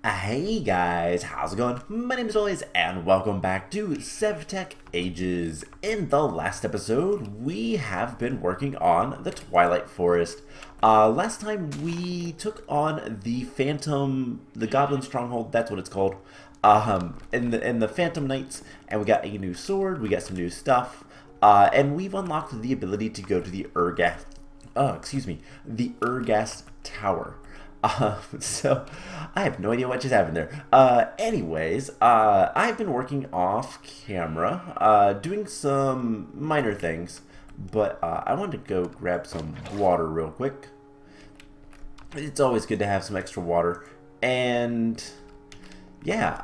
Hey guys, how's it going? My name is always, and welcome back to SevTech Ages. In the last episode, we have been working on the Twilight Forest. Last time we took on the Goblin Stronghold, that's what it's called, in the Phantom Knights, and we got a new sword, we got some new stuff, and we've unlocked the ability to go to the Ur-Ghast Tower. So I have no idea what just happened there. I've been working off camera, doing some minor things, but I wanted to go grab some water real quick. It's always good to have some extra water. And yeah,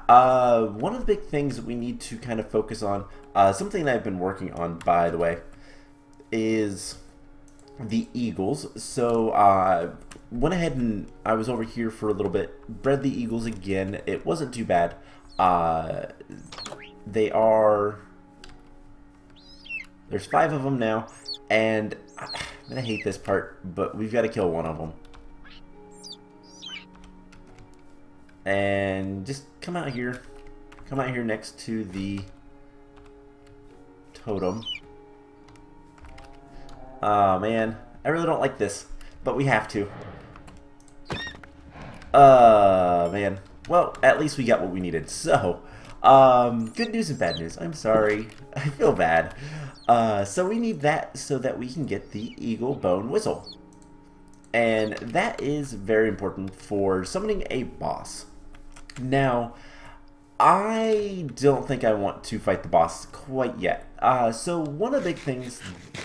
one of the big things that we need to kind of focus on, something that I've been working on, by the way, is the eagles. So went ahead and I was over here for a little bit, bred the eagles again. It wasn't too bad. There's 5 of them now, and I'm gonna hate this part, but we've got to kill one of them. And just come out here next to the totem. Oh man, I really don't like this, but we have to. Man. Well, at least we got what we needed. So, good news and bad news. I'm sorry. I feel bad. So we need that so that we can get the eagle bone whistle. And that is very important for summoning a boss. Now, I don't think I want to fight the boss quite yet. So one of the big things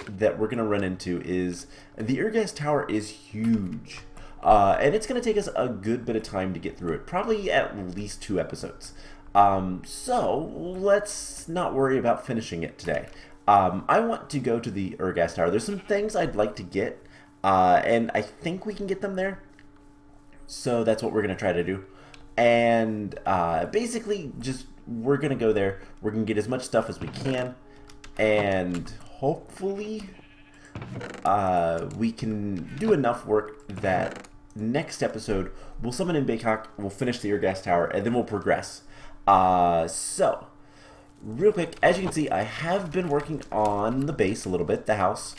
that we're going to run into is the Ur-Ghast Tower is huge. And it's going to take us a good bit of time to get through it. Probably at least 2 episodes. So let's not worry about finishing it today. I want to go to the Ur-Ghast Tower. There's some things I'd like to get. And I think we can get them there. So that's what we're going to try to do. And basically, we're going to go there. We're going to get as much stuff as we can. And hopefully, we can do enough work that next episode, we'll summon in Baycock, we'll finish the Ur-Ghast Tower, and then we'll progress. So, real quick, as you can see, I have been working on the base a little bit, the house.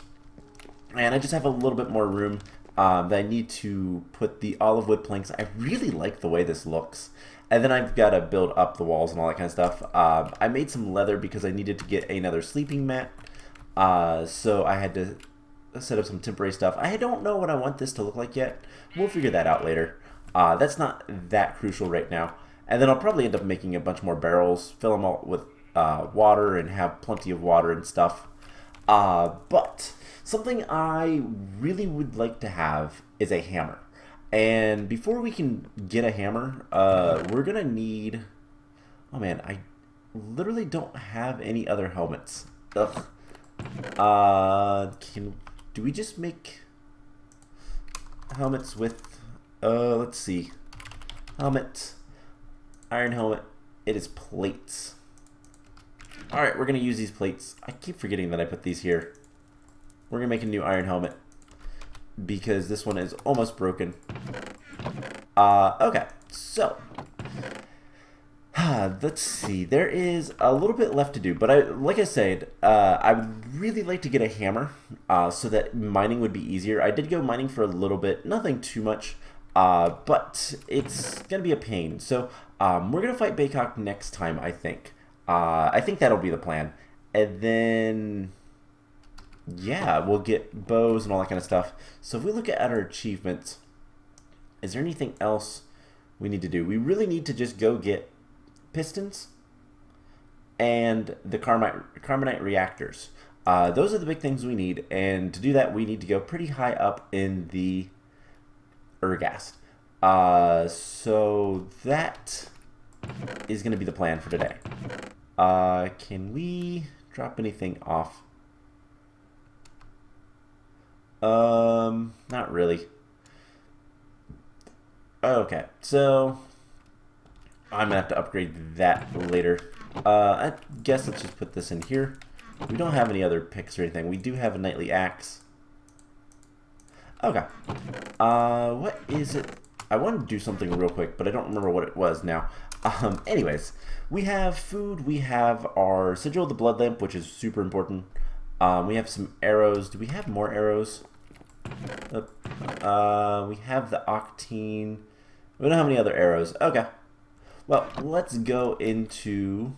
And I just have a little bit more room that I need to put the olive wood planks. I really like the way this looks. And then I've got to build up the walls and all that kind of stuff. I made some leather because I needed to get another sleeping mat. So I had to set up some temporary stuff. I don't know what I want this to look like yet. We'll figure that out later. That's not that crucial right now. And then I'll probably end up making a bunch more barrels, fill them all with water, and have plenty of water and stuff. But something I really would like to have is a hammer. And before we can get a hammer, we're gonna need... Oh man, I literally don't have any other helmets. Ugh. Do we just make helmets with... let's see. Helmet. Iron helmet. It is plates. Alright, we're gonna use these plates. I keep forgetting that I put these here. We're gonna make a new iron helmet because this one is almost broken. Okay, so let's see. There is a little bit left to do, but like I said, I would really like to get a hammer so that mining would be easier. I did go mining for a little bit, nothing too much, but it's gonna be a pain. So we're gonna fight Baycock next time, I think. I think that'll be the plan, and then yeah, we'll get bows and all that kind of stuff. So if we look at our achievements, is there anything else we need to do? We really need to just go get pistons and the carbonite reactors. Those are the big things we need, and to do that, we need to go pretty high up in the Ur-Ghast. So that is going to be the plan for today. Can we drop anything off? Not really. Okay, so I'm gonna have to upgrade that later. I guess let's just put this in here. We don't have any other picks or anything. We do have a knightly axe. Okay. What is it I wanted to do something real quick, but I don't remember what it was now. Anyways, we have food. We have our Sigil of the Blood Lamp, which is super important. We have some arrows. Do we have more arrows? We have the Octine. We don't have any other arrows. Okay. Well, let's go into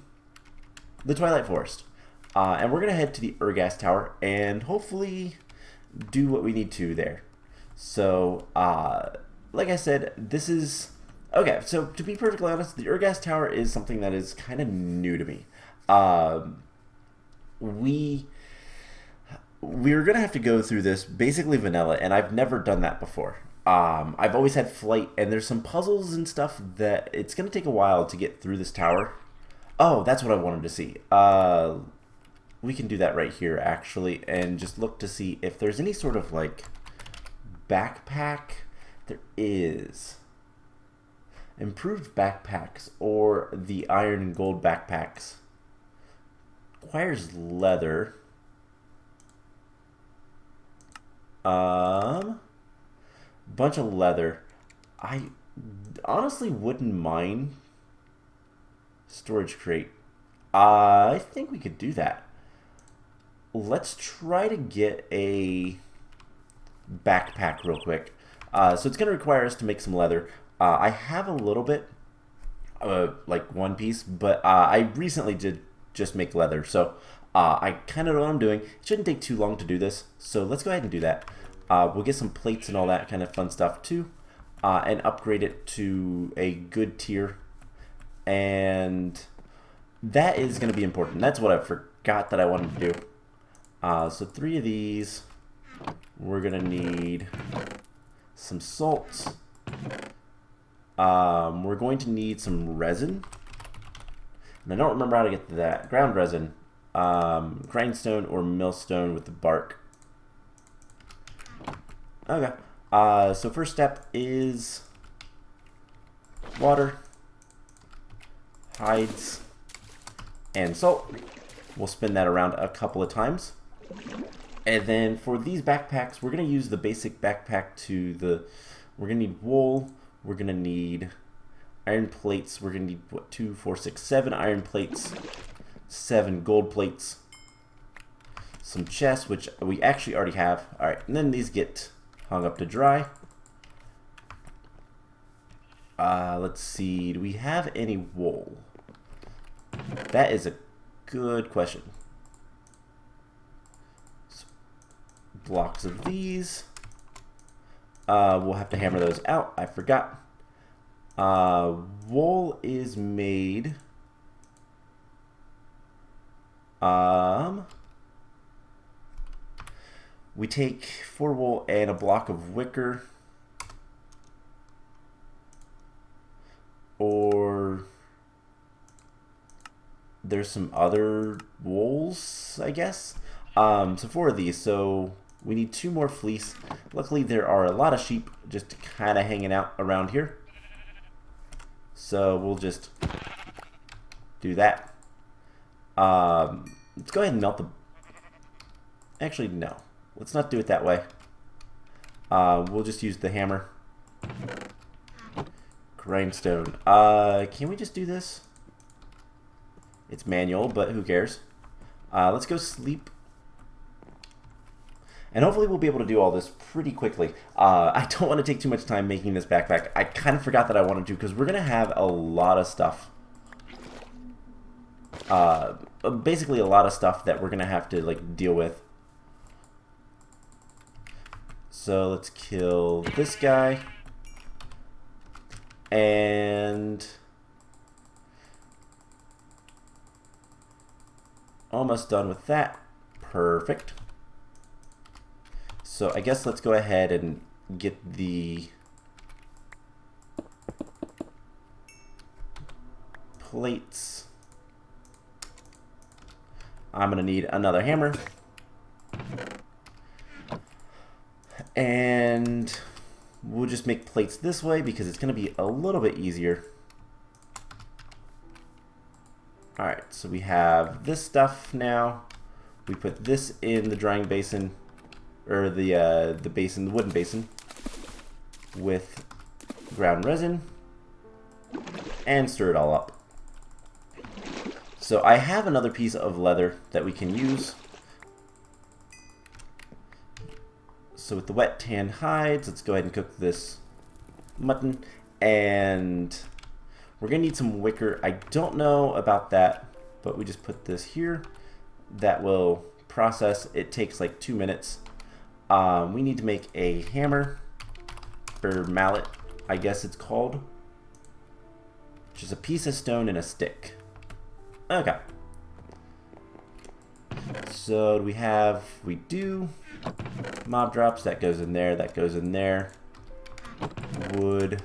the Twilight Forest. And we're going to head to the Ur-Ghast Tower and hopefully do what we need to there. So, like I said, this is... Okay, so to be perfectly honest, the Ur-Ghast Tower is something that is kind of new to me. We're going to have to go through this basically vanilla, and I've never done that before. I've always had flight, and there's some puzzles and stuff that it's going to take a while to get through this tower. Oh, that's what I wanted to see. We can do that right here, actually, and just look to see if there's any sort of, like, backpack. There is. Improved backpacks, or the iron and gold backpacks. Requires leather. Bunch of leather. I honestly wouldn't mind storage crate. I think we could do that. Let's try to get a backpack real quick. So it's going to require us to make some leather. I have a little bit, like one piece, but I recently did just make leather, so I kind of know what I'm doing. It shouldn't take too long to do this, so let's go ahead and do that. We'll get some plates and all that kind of fun stuff too, and upgrade it to a good tier, and that is going to be important. That's what I forgot that I wanted to do. So 3 of these. We're going to need some salt. We're going to need some resin. And I don't remember how to get to that. Ground resin. Grindstone or millstone with the bark. Okay. So first step is water, hides, and salt. We'll spin that around a couple of times. And then for these backpacks, we're going to use the basic backpack to the... We're going to need wool. We're going to need iron plates. We're going to need, what, 2, 4, 6, 7 iron plates. 7 gold plates. Some chests, which we actually already have. Alright, and then these get hung up to dry. Let's see. Do we have any wool? That is a good question. Blocks of these. We'll have to hammer those out. I forgot. Wool is made. We take 4 wool and a block of wicker. Or there's some other wools, I guess. So 4 of these. So we need 2 more fleece. Luckily, there are a lot of sheep just kind of hanging out around here. So we'll just do that. Let's go ahead and melt the... Actually, no. Let's not do it that way. We'll just use the hammer. Grindstone. Can we just do this? It's manual, but who cares? Let's go sleep. And hopefully we'll be able to do all this pretty quickly. I don't want to take too much time making this backpack. I kind of forgot that I wanted to because we're going to have a lot of stuff. Basically a lot of stuff that we're going to have to like deal with. So let's kill this guy. And... almost done with that. Perfect. So I guess let's go ahead and get the plates. I'm going to need another hammer. And we'll just make plates this way because it's going to be a little bit easier. Alright, so we have this stuff now. We put this in the drying basin, or the basin, the wooden basin, with ground resin, and stir it all up. So I have another piece of leather that we can use. So with the wet tan hides, let's go ahead and cook this mutton. And we're going to need some wicker. I don't know about that, but we just put this here. That will process. It takes like 2 minutes. We need to make a hammer, or mallet, I guess it's called. Which is a piece of stone and a stick. Okay. So we do mob drops. That goes in there, that goes in there. Wood.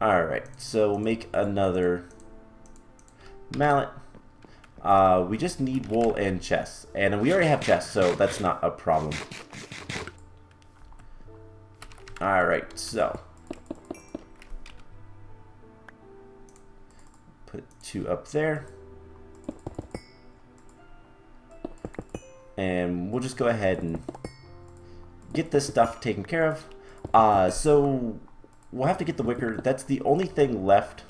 Alright, so we'll make another mallet. We just need wool and chests. And we already have chests, so that's not a problem. Alright, so put 2 up there. And we'll just go ahead and get this stuff taken care of. So we'll have to get the wicker. That's the only thing left.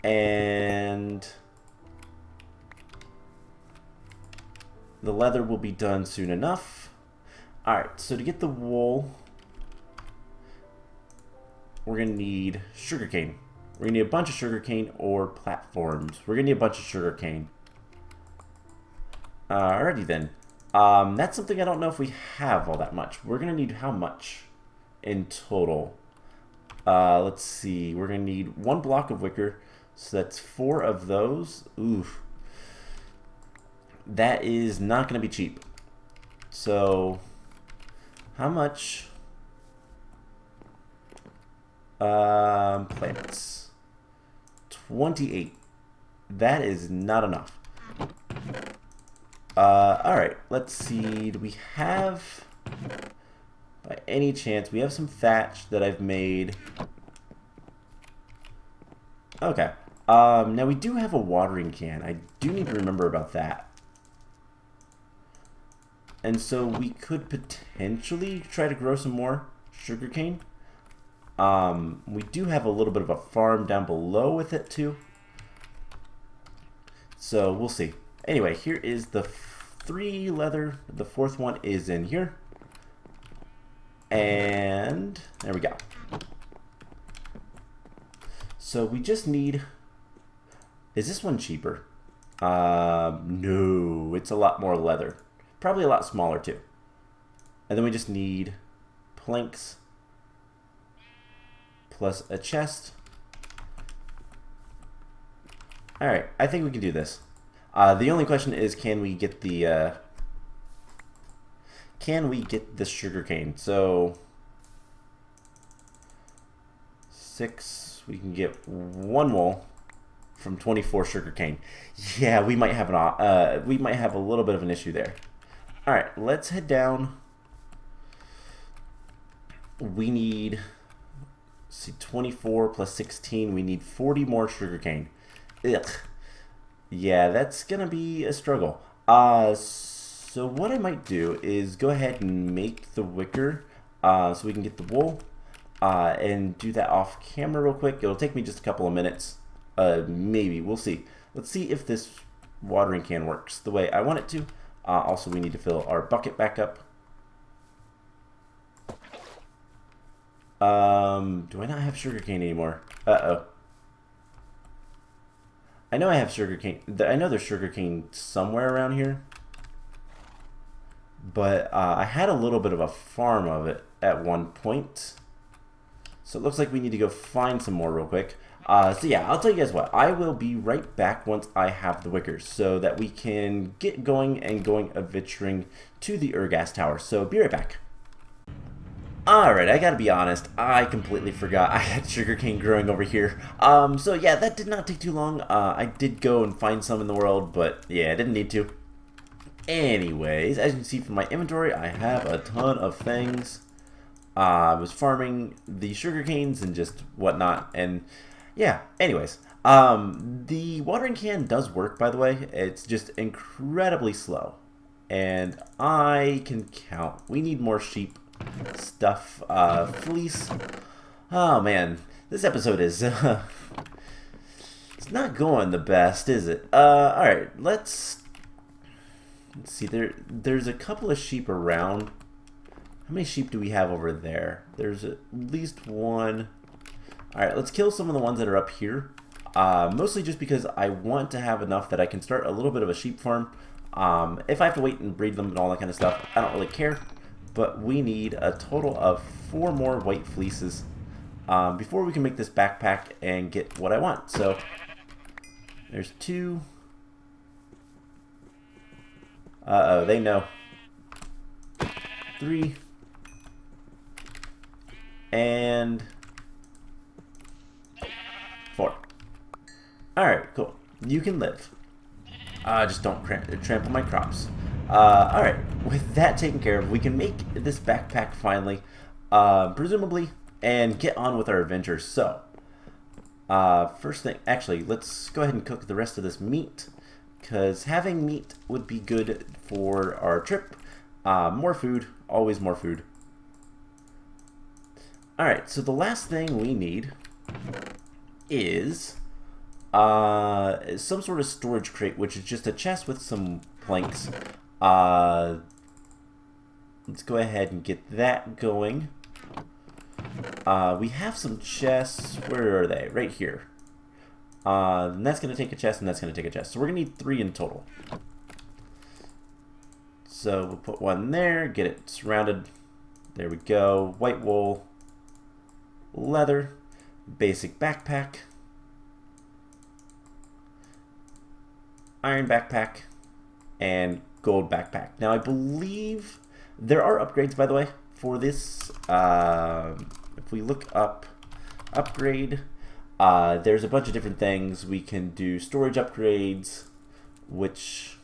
And the leather will be done soon enough. Alright, so to get the wool, we're going to need sugarcane. We're going to need a bunch of sugarcane or platforms. We're going to need a bunch of sugarcane. Alrighty then. That's something I don't know if we have all that much. We're going to need how much in total? Let's see. We're going to need 1 block of wicker. So that's 4 of those. Oof. That is not going to be cheap. So, how much? Plants. 28. That is not enough. Alright, let's see. Do we have, by any chance, we have some thatch that I've made. Okay. Now we do have a watering can. I do need to remember about that. And so we could potentially try to grow some more sugarcane. We do have a little bit of a farm down below with it too. So we'll see. Anyway, here is the 3 leather. The 4th one is in here. And there we go. So we just need... Is this one cheaper? No, it's a lot more leather. Probably a lot smaller too. And then we just need planks plus a chest. Alright, I think we can do this. The only question is, can we get the sugarcane? So 6, we can get 1 wool from 24 sugarcane. Yeah, we might have a little bit of an issue there. All right, let's head down. We need, see, 24 plus 16. We need 40 more sugarcane. Ugh. Yeah, that's gonna be a struggle. So what I might do is go ahead and make the wicker so we can get the wool and do that off camera real quick. It'll take me just a couple of minutes. Maybe. We'll see. Let's see if this watering can works the way I want it to. Also, we need to fill our bucket back up. Do I not have sugarcane anymore? Uh-oh. I know I have sugarcane. I know there's sugarcane somewhere around here. But I had a little bit of a farm of it at one point. So it looks like we need to go find some more real quick. So yeah, I'll tell you guys what. I will be right back once I have the wicker so that we can get going and going adventuring to the Ur-Ghast Tower. So be right back. Alright, I gotta be honest, I completely forgot I had sugarcane growing over here. So yeah, that did not take too long. I did go and find some in the world, but yeah, I didn't need to. Anyways, as you can see from my inventory, I have a ton of things. I was farming the sugarcanes and just whatnot, and yeah, anyways. The watering can does work, by the way. It's just incredibly slow. And I can count. We need more sheep. stuff. Fleece. Oh man, this episode is it's not going the best, is it? All right, let's see. There's a couple of sheep around. How many sheep do we have over there? There's at least one. All right, let's kill some of the ones that are up here. Mostly just because I want to have enough that I can start a little bit of a sheep farm. If I have to wait and breed them and all that kind of stuff, I don't really care. But we need a total of 4 more white fleeces before we can make this backpack and get what I want. So there's 2. Uh-oh, they know. 3. And 4. Alright, cool. You can live. Just don't trample my crops. Alright, with that taken care of, we can make this backpack finally, presumably, and get on with our adventure. So, first thing, actually, let's go ahead and cook the rest of this meat, because having meat would be good for our trip. More food, always more food. Alright, so the last thing we need is some sort of storage crate, which is just a chest with some planks. Let's go ahead and get that going. We have some chests. Where are they? Right here. And that's going to take a chest, and that's going to take a chest. So we're going to need 3 in total. So we'll put one there, get it surrounded. There we go. White wool, leather, basic backpack, iron backpack, and gold backpack. Now I believe there are upgrades, by the way, for this. If we look up upgrade, there's a bunch of different things. We can do storage upgrades, which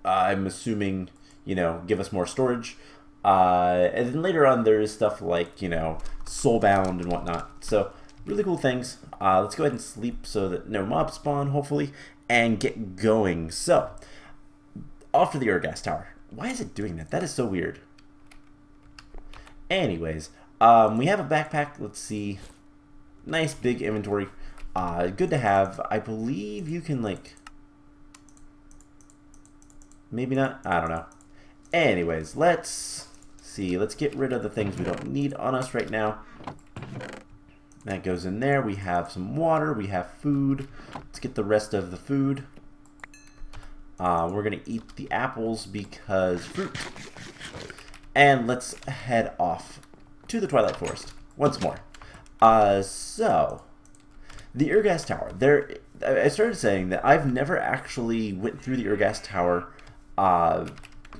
I'm assuming, you know, give us more storage. And then later on there is stuff like, you know, soulbound and whatnot. So really cool things. Let's go ahead and sleep so that no mobs spawn, hopefully, and get going. So, off to the Ur-Ghast Tower. Why is it doing that? That is so weird. Anyways, we have a backpack. Let's see. Nice big inventory. Good to have. I believe you can, like, maybe not. I don't know. Anyways, let's see. Let's get rid of the things we don't need on us right now. That goes in there. We have some water. We have food. Let's get the rest of the food. We're going to eat the apples because fruit. And let's head off to the Twilight Forest once more. So, the Ur-Ghast Tower. I started saying that I've never actually went through the Ur-Ghast Tower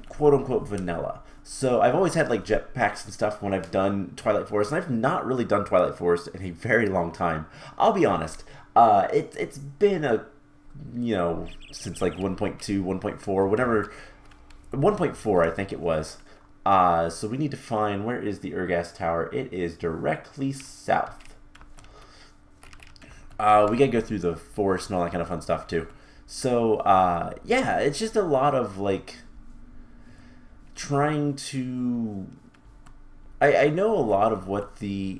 quote-unquote vanilla. So I've always had like jetpacks and stuff when I've done Twilight Forest, and I've not really done Twilight Forest in a very long time. I'll be honest. It's been since like 1.2, 1.4, whatever. 1.4 I think it was. So we need to find, where is the Ur-Ghast Tower? It is directly south. We gotta go through the forest and all that kind of fun stuff too. So yeah, it's just a lot of like trying to. I know a lot of what the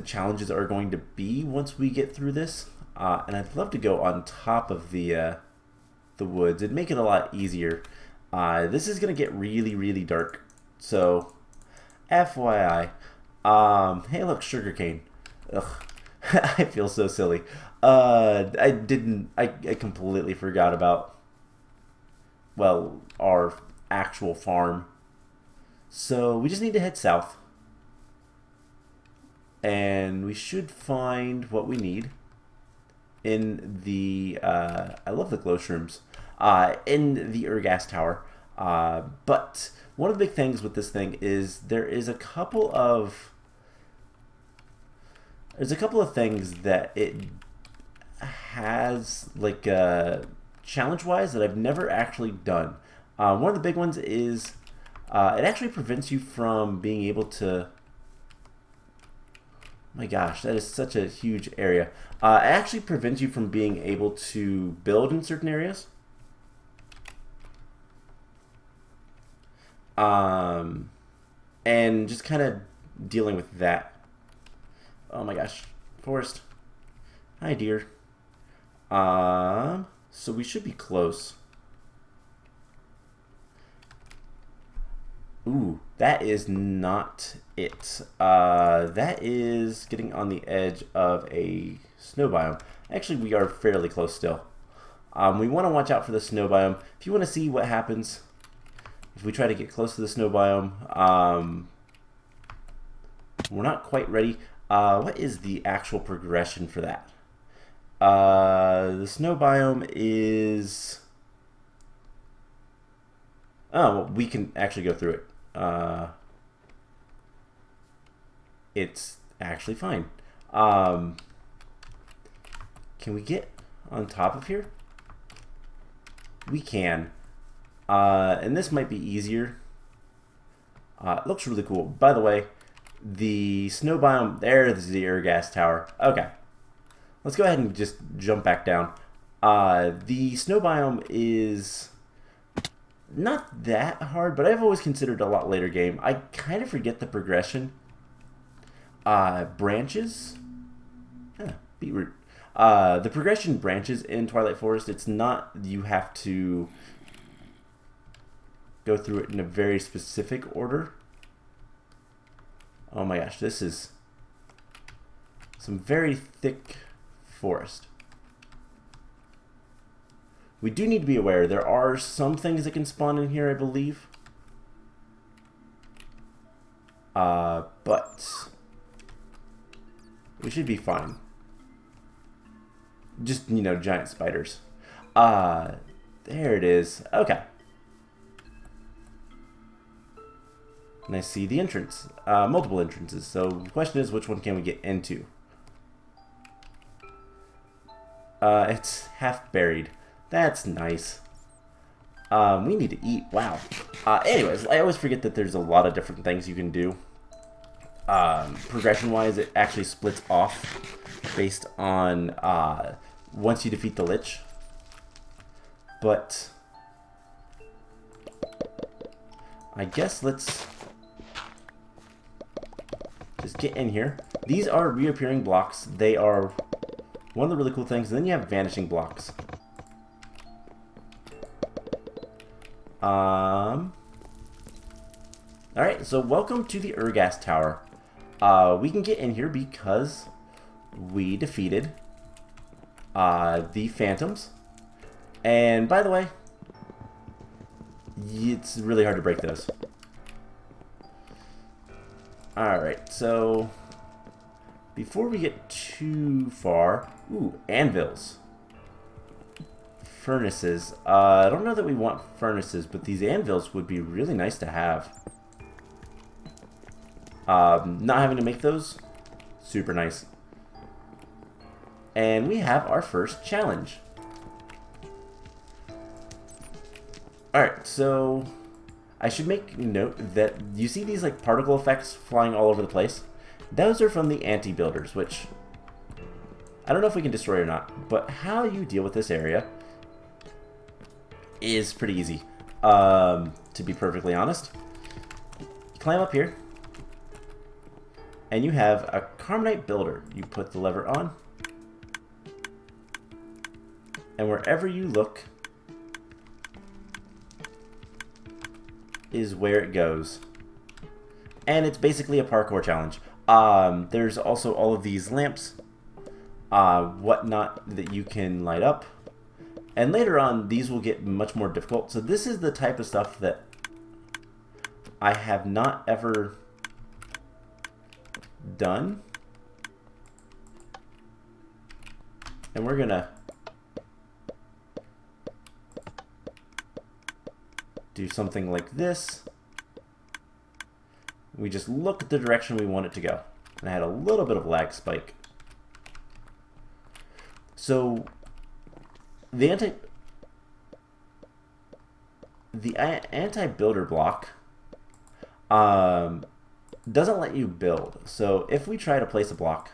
challenges are going to be once we get through this, and I'd love to go on top of the woods and make it a lot easier. This is gonna get really, really dark, so FYI. Hey, look, sugarcane. Ugh, I feel so silly. I completely forgot about, well, our actual farm. So we just need to head south, and we should find what we need in the I love the glow shrooms in the Ur-Ghast Tower. But one of the big things with this thing is there's a couple of things that it has, like, challenge-wise, that I've never actually done. One of the big ones is it actually prevents you from being able to. My gosh, that is such a huge area. It actually prevents you from being able to build in certain areas. and just kind of dealing with that. Oh my gosh, Forest. Hi, dear. So we should be close. Ooh, that is not it. That is getting on the edge of a snow biome. Actually, we are fairly close still. We want to watch out for the snow biome. If you want to see what happens if we try to get close to the snow biome, we're not quite ready. What is the actual progression for that? The snow biome is... Oh, well, we can actually go through it. It's actually fine. Can we get on top of here? We can. And this might be easier. It looks really cool. By the way, the snow biome, there's the Ur-Ghast Tower. Okay. Let's go ahead and just jump back down. The snow biome is not that hard, but I've always considered a lot later game. I kind of forget the progression. Branches? Beetroot. The progression branches in Twilight Forest. It's not you have to go through it in a very specific order. Oh my gosh, this is some very thick forest. We do need to be aware there are some things that can spawn in here, I believe. But we should be fine. Just, you know, giant spiders. There it is. Okay. And I see the entrance. Multiple entrances. So the question is, which one can we get into? It's half buried. That's nice. We need to eat. Wow. Anyways, I always forget that there's a lot of different things you can do. Progression-wise, it actually splits off based on once you defeat the Lich. But I guess let's just get in here. These are reappearing blocks. They are one of the really cool things. And then you have vanishing blocks. Alright, so welcome to the Ur-Ghast Tower. We can get in here because we defeated the Phantoms. And by the way, it's really hard to break those. Alright, so before we get too far... Ooh, anvils. Furnaces. I don't know that we want furnaces, but these anvils would be really nice to have. Not having to make those, super nice. And we have our first challenge. Alright, so I should make note that you see these like particle effects flying all over the place? Those are from the anti-builders, which I don't know if we can destroy or not, but how you deal with this area is pretty easy, to be perfectly honest. You climb up here, and you have a Carbonite builder. You put the lever on, and wherever you look is where it goes. And it's basically a parkour challenge. There's also all of these lamps, whatnot that you can light up. And later on, these will get much more difficult. So this is the type of stuff that I have not ever done. And we're gonna do something like this. We just look at the direction we want it to go. And I had a little bit of lag spike. So the anti-builder block doesn't let you build. So if we try to place a block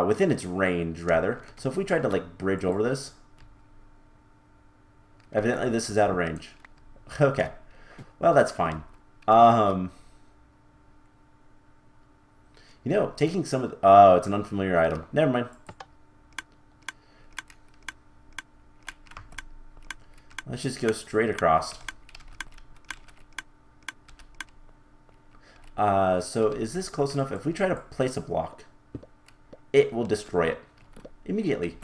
within its range, rather. So if we tried to like bridge over this, evidently this is out of range. Okay, well that's fine. Um, you know, taking some of the, oh, it's an unfamiliar item. Never mind. Let's just go straight across. So is this close enough? If we try to place a block, it will destroy it immediately.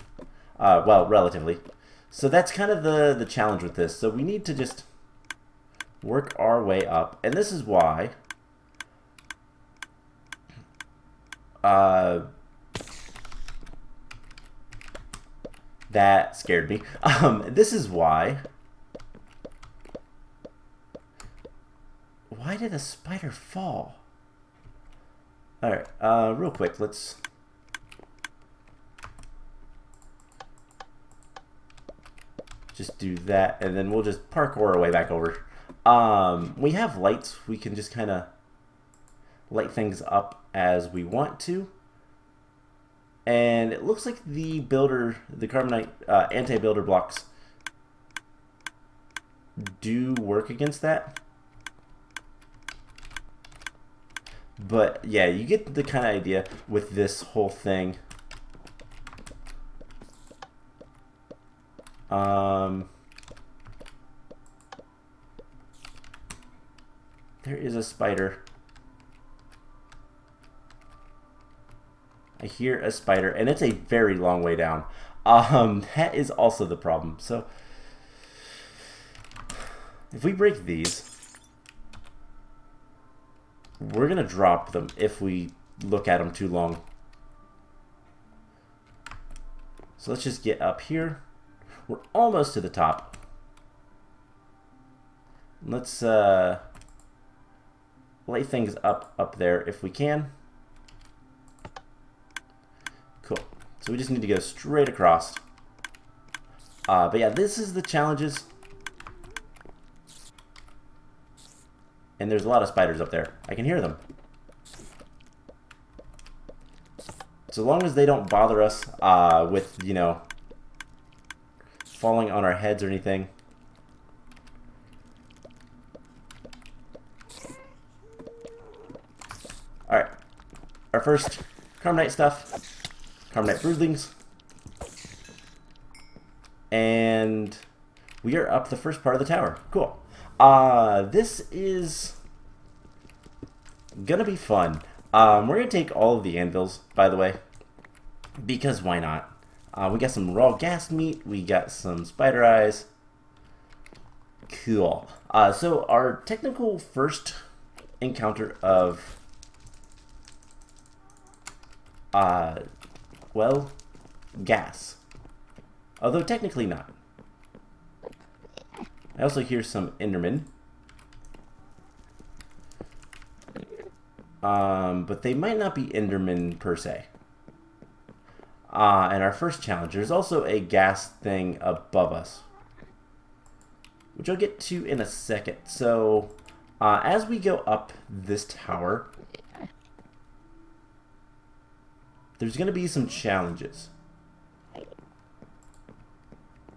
Well, relatively. So that's kind of the challenge with this. So we need to just work our way up. And this is why that scared me. This is why did the spider fall? Alright, real quick, let's just do that, and then we'll just parkour our way back over. We have lights. We can just kind of light things up as we want to. And it looks like the carbonite anti-builder blocks do work against that. But yeah, you get the kind of idea with this whole thing. There is a spider. I hear a spider, and it's a very long way down. That is also the problem. So if we break these, we're gonna drop them if we look at them too long. So let's just get up here. We're almost to the top. Let's lay things up there if we can. Cool. So we just need to go straight across. But yeah, this is the challenges. And there's a lot of spiders up there. I can hear them. So long as they don't bother us with, you know, falling on our heads or anything. Alright. Our first carbonite stuff. Carbonite broodlings. And we are up the first part of the tower. Cool. This is gonna be fun. We're gonna take all of the anvils, by the way, because why not? We got some raw ghast meat, we got some spider eyes. Cool. So our technical first encounter of, well, gas. Although technically not. I also hear some Endermen. But they might not be Endermen per se. And our first challenge, there's also a gas thing above us, which I'll get to in a second. So, as we go up this tower, there's going to be some challenges.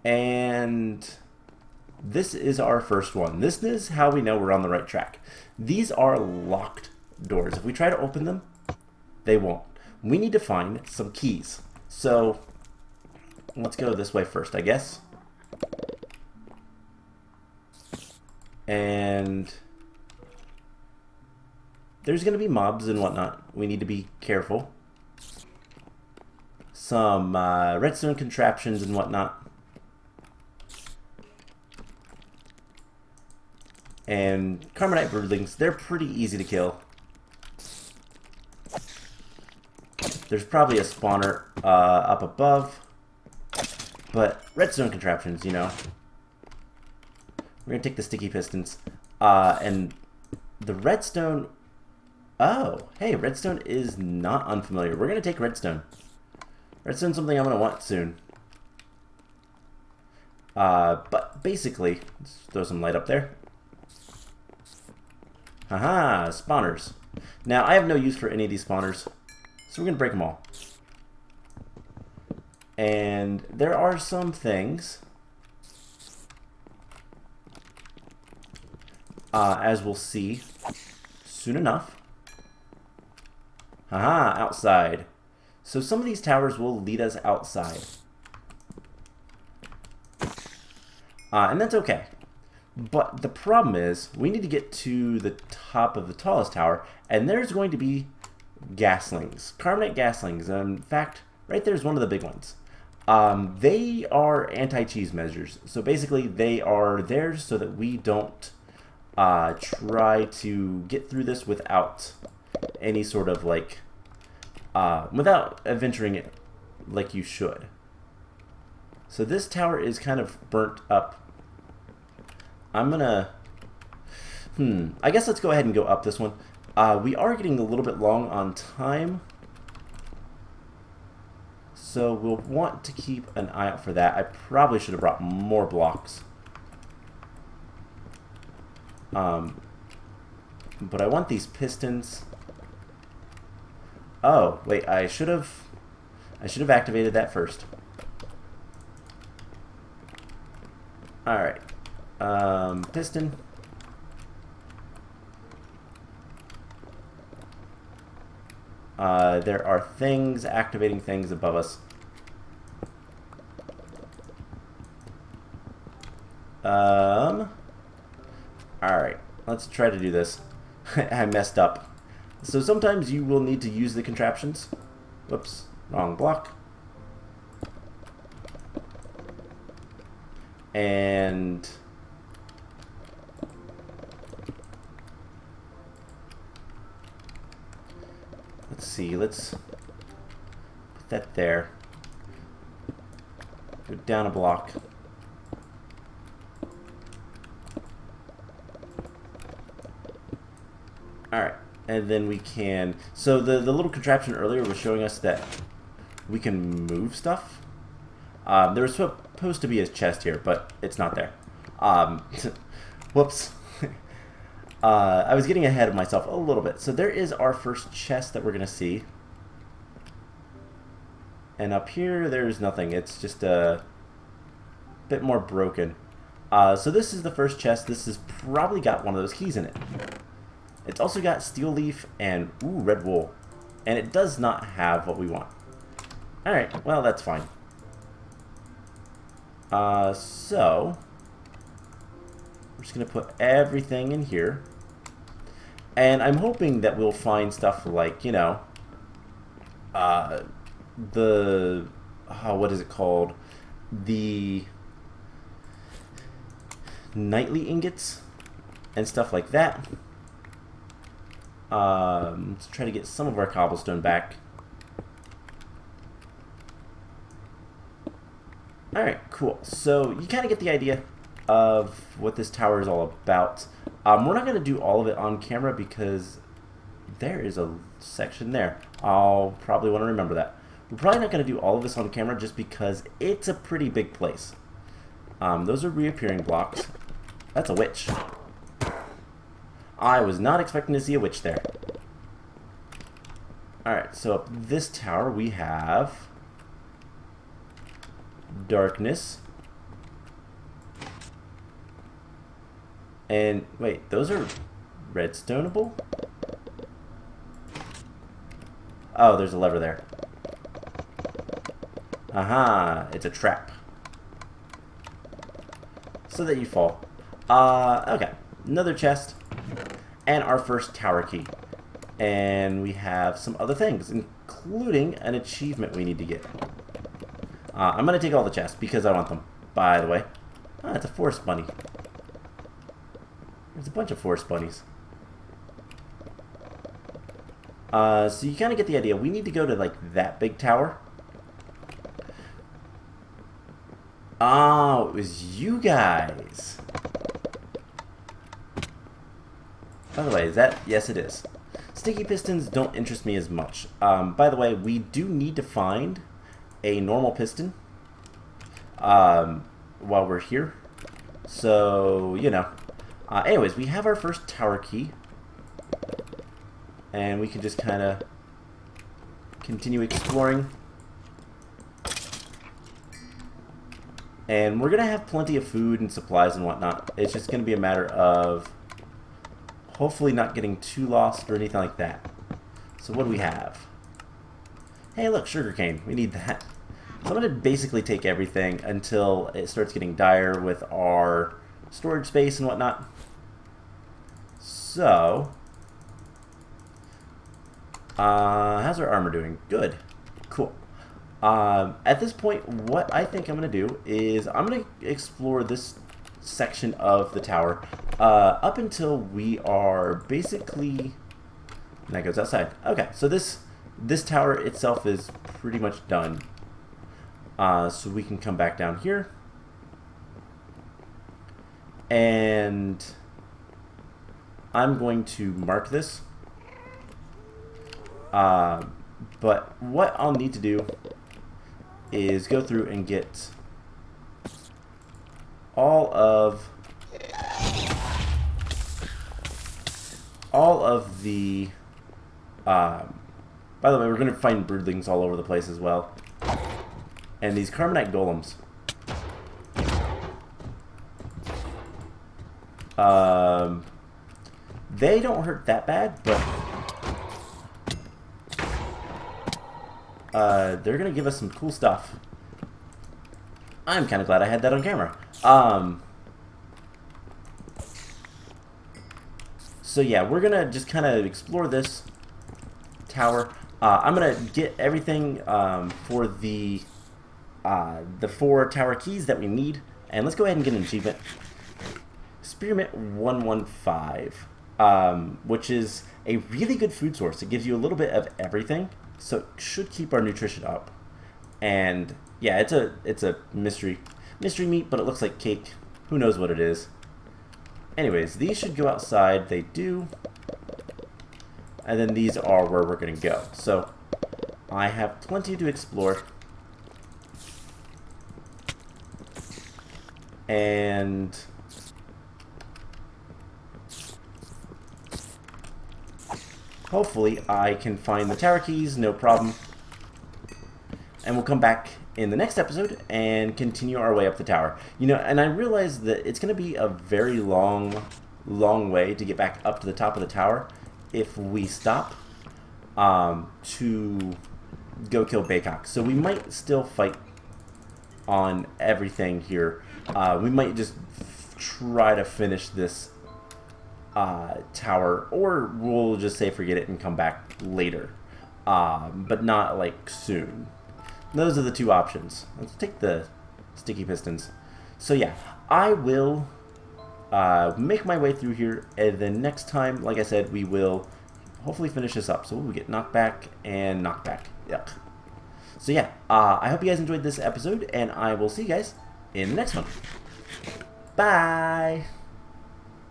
And this is our first one. This is how we know we're on the right track. These are locked doors. If we try to open them, they won't. We need to find some keys. So let's go this way first, I guess. And there's going to be mobs and whatnot. We need to be careful. Some redstone contraptions and whatnot. And carbonite broodlings, they're pretty easy to kill. There's probably a spawner up above. But redstone contraptions, you know. We're going to take the sticky pistons. And the redstone... Oh, hey, redstone is not unfamiliar. We're going to take redstone. Redstone's something I'm going to want soon. But basically, let's throw some light up there. Haha, spawners. Now, I have no use for any of these spawners, so we're going to break them all. And there are some things as we'll see soon enough. Haha, outside. So some of these towers will lead us outside. And that's okay. But the problem is, we need to get to the top of the tallest tower, and there's going to be gaslings, carbonate gaslings. In fact, right there's one of the big ones. They are anti-cheese measures. So basically, they are there so that we don't try to get through this without any sort of like, without adventuring it like you should. So this tower is kind of burnt up. I'm gonna, I guess let's go ahead and go up this one. We are getting a little bit long on time, so we'll want to keep an eye out for that. I probably should have brought more blocks. But I want these pistons. Oh, wait, I should have activated that first. Alright. Piston. There are things activating things above us. Alright, let's try to do this. I messed up. So sometimes you will need to use the contraptions. Whoops, wrong block. And let's see, let's put that there. Go down a block. Alright, and then we can... So the little contraption earlier was showing us that we can move stuff. There was supposed to be a chest here, but it's not there. Whoops. I was getting ahead of myself a little bit. So there is our first chest that we're going to see. And up here, there's nothing. It's just a bit more broken. So this is the first chest. This has probably got one of those keys in it. It's also got steel leaf and, ooh, red wool. And it does not have what we want. Alright, well, that's fine. So we're just going to put everything in here. And I'm hoping that we'll find stuff like, you know, what is it called? The nightly ingots and stuff like that. Let's try to get some of our cobblestone back. Alright, cool. So you kind of get the idea of what this tower is all about. We're not going to do all of it on camera because there is a section there. I'll probably want to remember that. We're probably not going to do all of this on camera just because it's a pretty big place. Those are reappearing blocks. That's a witch. I was not expecting to see a witch there. Alright, so up this tower we have darkness. And wait, those are redstoneable? Oh, there's a lever there. Aha, it's a trap. So that you fall. Okay, another chest. And our first tower key. And we have some other things, including an achievement we need to get. I'm going to take all the chests because I want them, by the way. Ah, it's a forest bunny. There's a bunch of forest bunnies. So you kind of get the idea. We need to go to, like, that big tower. Oh, it was you guys. By the way, is that... Yes, it is. Sticky pistons don't interest me as much. By the way, we do need to find a normal piston while we're here. So, you know. Anyways, we have our first tower key. And we can just kind of continue exploring. And we're going to have plenty of food and supplies and whatnot. It's just going to be a matter of Hopefully not getting too lost or anything like that. So what do we have? Hey, look, sugarcane. We need that. So I'm going to basically take everything until it starts getting dire with our storage space and whatnot. So, how's our armor doing? Good. Cool. At this point, what I think I'm going to do is I'm going to explore this section of the tower up until we are basically... And that goes outside. Okay, so this tower itself is pretty much done. So we can come back down here. And I'm going to mark this. But what I'll need to do is go through and get all of the by the way, we're going to find broodlings all over the place as well. And these carbonite golems. They don't hurt that bad, but they're going to give us some cool stuff. I'm kind of glad I had that on camera. So yeah, we're going to just kind of explore this tower. I'm going to get everything for the 4 tower keys that we need. And let's go ahead and get an achievement. Spearmint 115, which is a really good food source. It gives you a little bit of everything, so it should keep our nutrition up. And yeah, it's a mystery meat, but it looks like cake. Who knows what it is? Anyways, these should go outside. They do. And then these are where we're going to go. So I have plenty to explore. And hopefully I can find the tower keys, no problem. And we'll come back in the next episode and continue our way up the tower. You know, and I realize that it's going to be a very long way to get back up to the top of the tower if we stop to go kill Baycock. So we might still fight on everything here. We might just try to finish this tower, or we'll just say forget it and come back later, but not like soon. Those are the 2 options. Let's take the sticky pistons. So yeah, I will make my way through here, and then next time, like I said, we will hopefully finish this up. So we'll get knockback and knockback. Yuck. So yeah, I hope you guys enjoyed this episode, and I will see you guys in the next one. Bye!